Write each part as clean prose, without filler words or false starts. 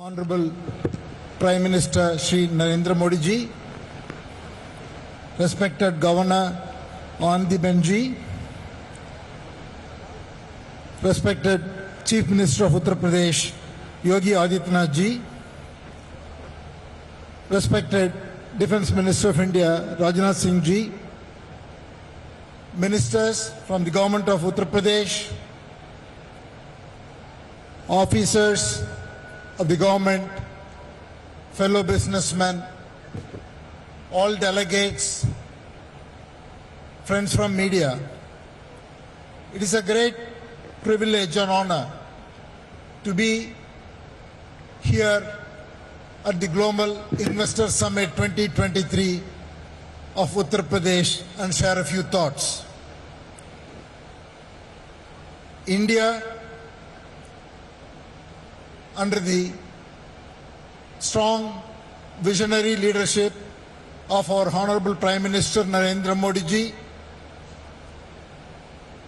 Honorable Prime Minister Shri Narendra Modi ji, respected Governor Anand ji, respected Chief Minister of Uttar Pradesh Yogi Adityanath ji, respected Defence Minister of India Rajnath Singh ji, ministers from the government of Uttar Pradesh, officers of the government, fellow businessmen, all delegates, friends from media. It is a great privilege and honor to be here at the Global Investor Summit 2023 of Uttar Pradesh and share a few thoughts. India, under the strong visionary leadership of our Honorable Prime Minister Narendra Modi ji,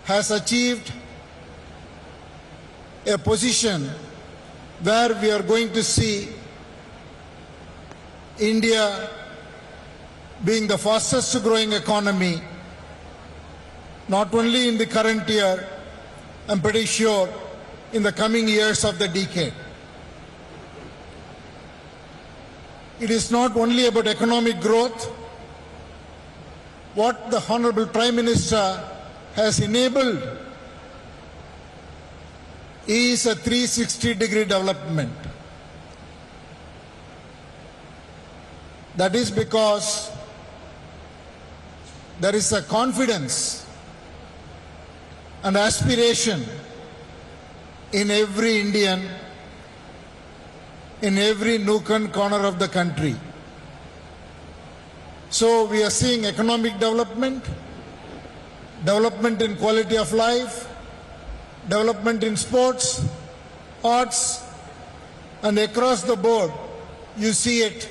has achieved a position where we are going to see India being the fastest growing economy, not only in the current year, I'm pretty sure in the coming years of the decade. It is not only about economic growth. What the Honorable Prime Minister has enabled is a 360-degree development. That is because there is a confidence and aspiration in every Indian, in every nook and corner of the country. So we are seeing economic development, development in quality of life, development in sports, arts, and across the board you see it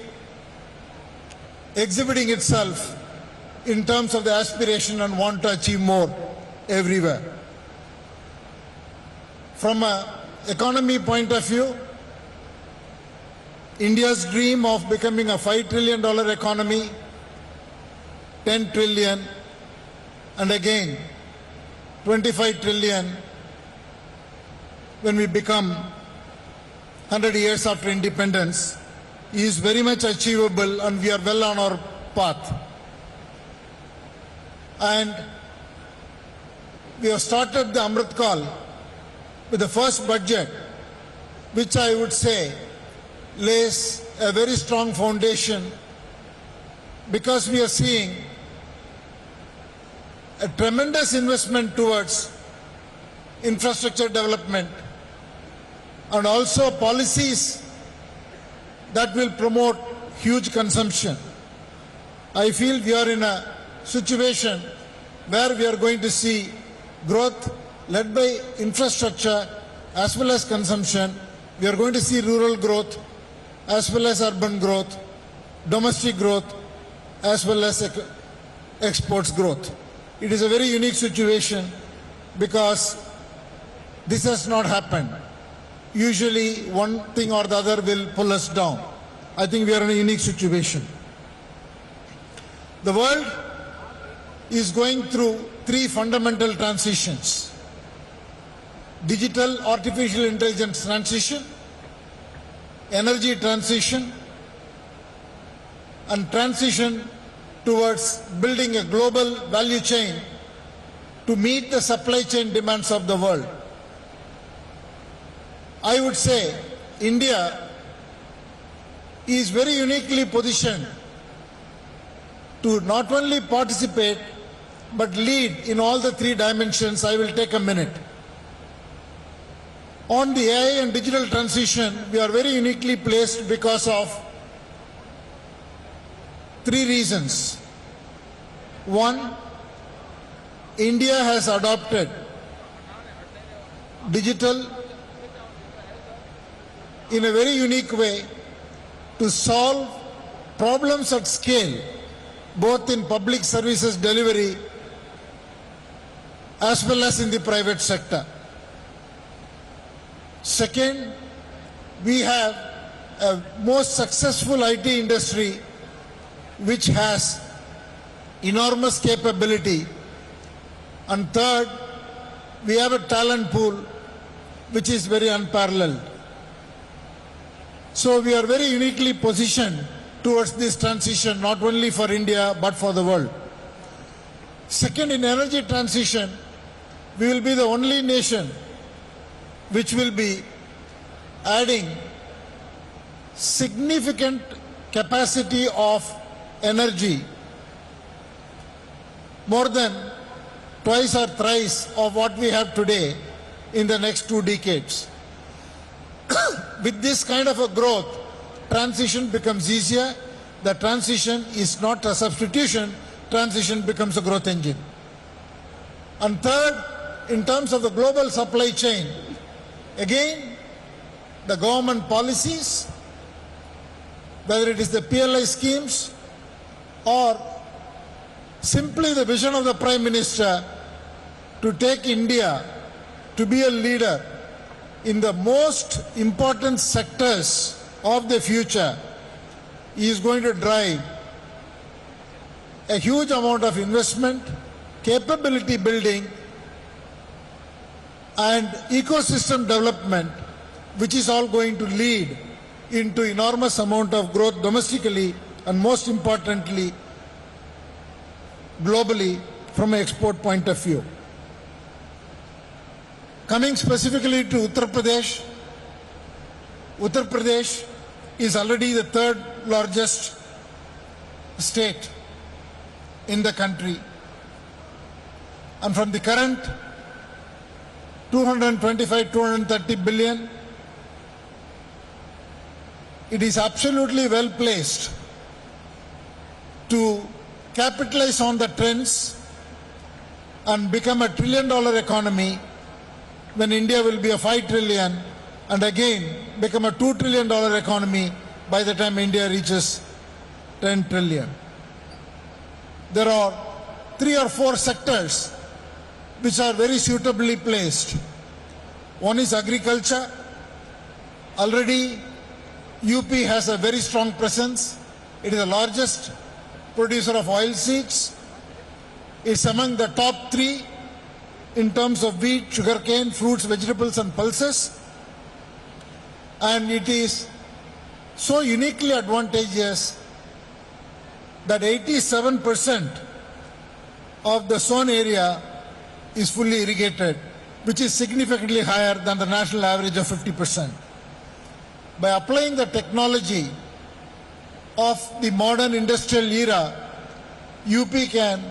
exhibiting itself in terms of the aspiration and want to achieve more everywhere. From an economy point of view, India's dream of becoming a $5 trillion economy, 10 trillion, and again 25 trillion when we become 100 years after independence is very much achievable, and we are well on our path. And we have started the Amrit Kaal with the first budget, which I would say lays a very strong foundation, because we are seeing a tremendous investment towards infrastructure development and also policies that will promote huge consumption. I feel we are in a situation where we are going to see growth led by infrastructure as well as consumption. We are going to see rural growth as well as urban growth, domestic growth as well as exports growth. It is a very unique situation because this has not happened. Usually one thing or the other will pull us down. I think we are in a unique situation. The world is going through three fundamental transitions: digital artificial intelligence transition, energy transition, and transition towards building a global value chain to meet the supply chain demands of the world. I would say India is very uniquely positioned to not only participate but lead in all the three dimensions. I will take a minute. On the AI and digital transition, we are very uniquely placed because of three reasons. One, India has adopted digital in a very unique way to solve problems at scale, both in public services delivery as well as in the private sector. Second, we have a most successful IT industry which has enormous capability. And third, we have a talent pool which is very unparalleled. So we are very uniquely positioned towards this transition, not only for India but for the world. Second, in energy transition, we will be the only nation which will be adding significant capacity of energy, more than twice or thrice of what we have today in the next 2 decades. With this kind of a growth, transition becomes easier. The transition is not a substitution, transition becomes a growth engine. And third, in terms of the global supply chain, again, the government policies, whether it is the PLI schemes or simply the vision of the Prime Minister to take India to be a leader in the most important sectors of the future, is going to drive a huge amount of investment, capability building, and ecosystem development, which is all going to lead into enormous amount of growth domestically and most importantly globally from an export point of view. Coming specifically to Uttar Pradesh, Uttar Pradesh is already the 3rd largest state in the country, and from the current 225-230 billion, it is absolutely well placed to capitalize on the trends and become a $1 trillion economy when India will be a 5 trillion, and again become a $2 trillion economy by the time India reaches 10 trillion. There are 3 or 4 sectors which are very suitably placed. One is agriculture. Already UP has a very strong presence. It is the largest producer of oilseeds. It's among the top 3 in terms of wheat, sugarcane, fruits, vegetables and pulses. And it is so uniquely advantageous that 87% of the sown area is fully irrigated, which is significantly higher than the national average of 50%. By applying the technology of the modern industrial era, UP can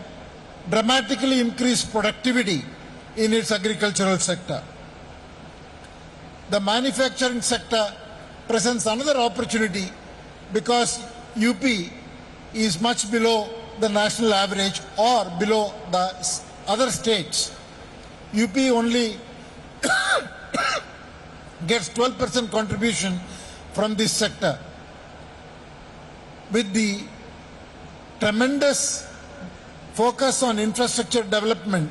dramatically increase productivity in its agricultural sector. The manufacturing sector presents another opportunity because UP is much below the national average or below the other states. UP only gets 12% contribution from this sector. With the tremendous focus on infrastructure development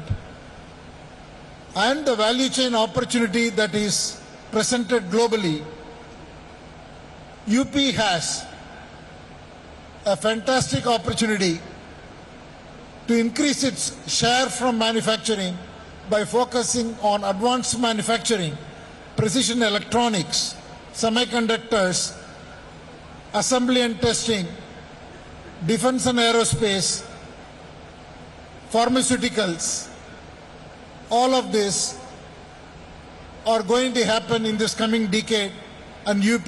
and the value chain opportunity that is presented globally, UP has a fantastic opportunity to increase its share from manufacturing by focusing on advanced manufacturing, precision electronics, semiconductors, assembly and testing, defense and aerospace, pharmaceuticals. All of this are going to happen in this coming decade, and UP,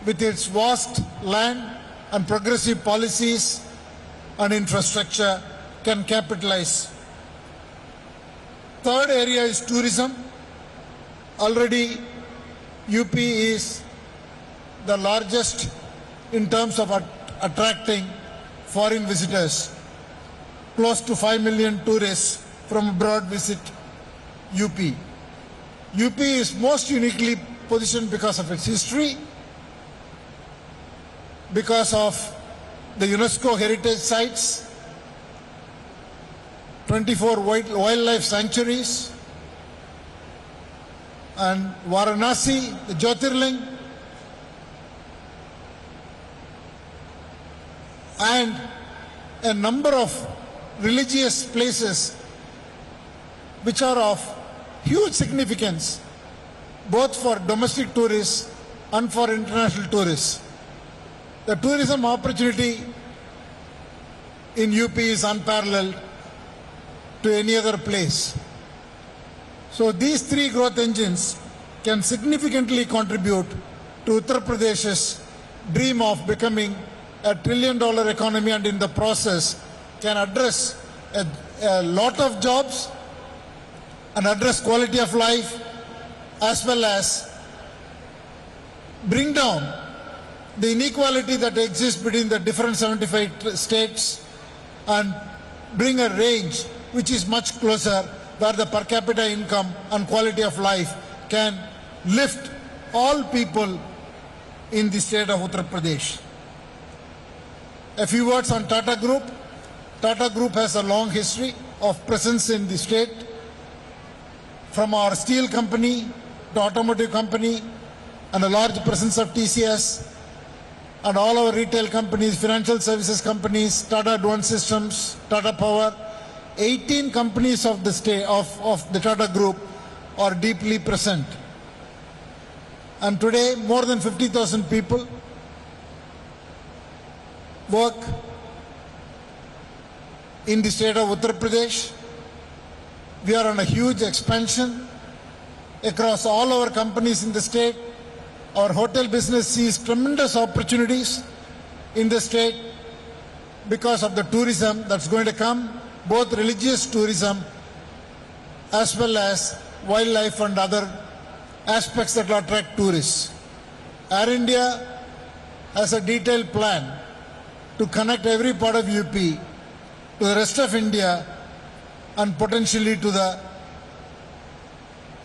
with its vast land and progressive policies and infrastructure, can capitalize. Third area is tourism. Already UP is the largest in terms of attracting foreign visitors. Close to 5 million tourists from abroad visit UP. UP is most uniquely positioned because of its history, because of the UNESCO heritage sites, 24 wildlife sanctuaries, and Varanasi, the Jyotirling, and a number of religious places which are of huge significance both for domestic tourists and for international tourists. The tourism opportunity in UP is unparalleled to any other place. So these three growth engines can significantly contribute to Uttar Pradesh's dream of becoming a $1 trillion economy, and in the process can address a lot of jobs and address quality of life, as well as bring down the inequality that exists between the different 75 states and bring a range which is much closer, where the per capita income and quality of life can lift all people in the state of Uttar Pradesh. A few words on Tata Group. Tata Group has a long history of presence in the state, from our steel company to automotive company, and a large presence of TCS, and all our retail companies, financial services companies, Tata Advanced Systems, Tata Power. 18 companies of the state of the Tata Group are deeply present. And today, more than 50,000 people work in the state of Uttar Pradesh. We are on a huge expansion across all our companies in the state. Our hotel business sees tremendous opportunities in the state because of the tourism that's going to come, both religious tourism as well as wildlife and other aspects that will attract tourists. Air India has a detailed plan to connect every part of UP to the rest of India and potentially to the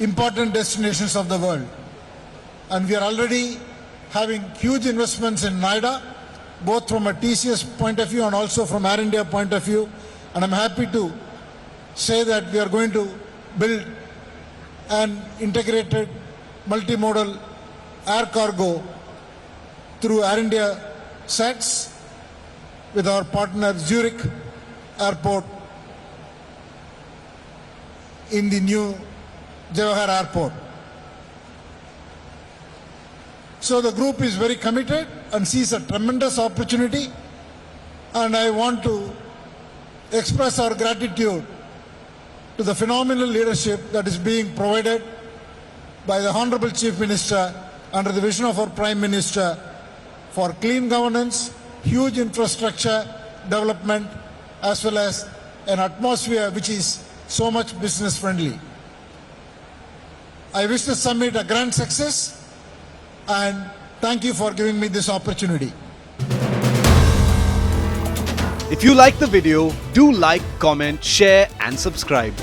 important destinations of the world. And we are already having huge investments in Noida, both from a TCS point of view and also from Air India point of view. And I'm happy to say that we are going to build an integrated multimodal air cargo through Air India sets with our partner Zurich Airport in the new Jewar Airport. So the group is very committed and sees a tremendous opportunity, and I want to express our gratitude to the phenomenal leadership that is being provided by the Honorable Chief Minister under the vision of our Prime Minister for clean governance, huge infrastructure development, as well as an atmosphere which is so much business friendly. I wish the summit a grand success, and thank you for giving me this opportunity. If you like the video, do like, comment, share and subscribe.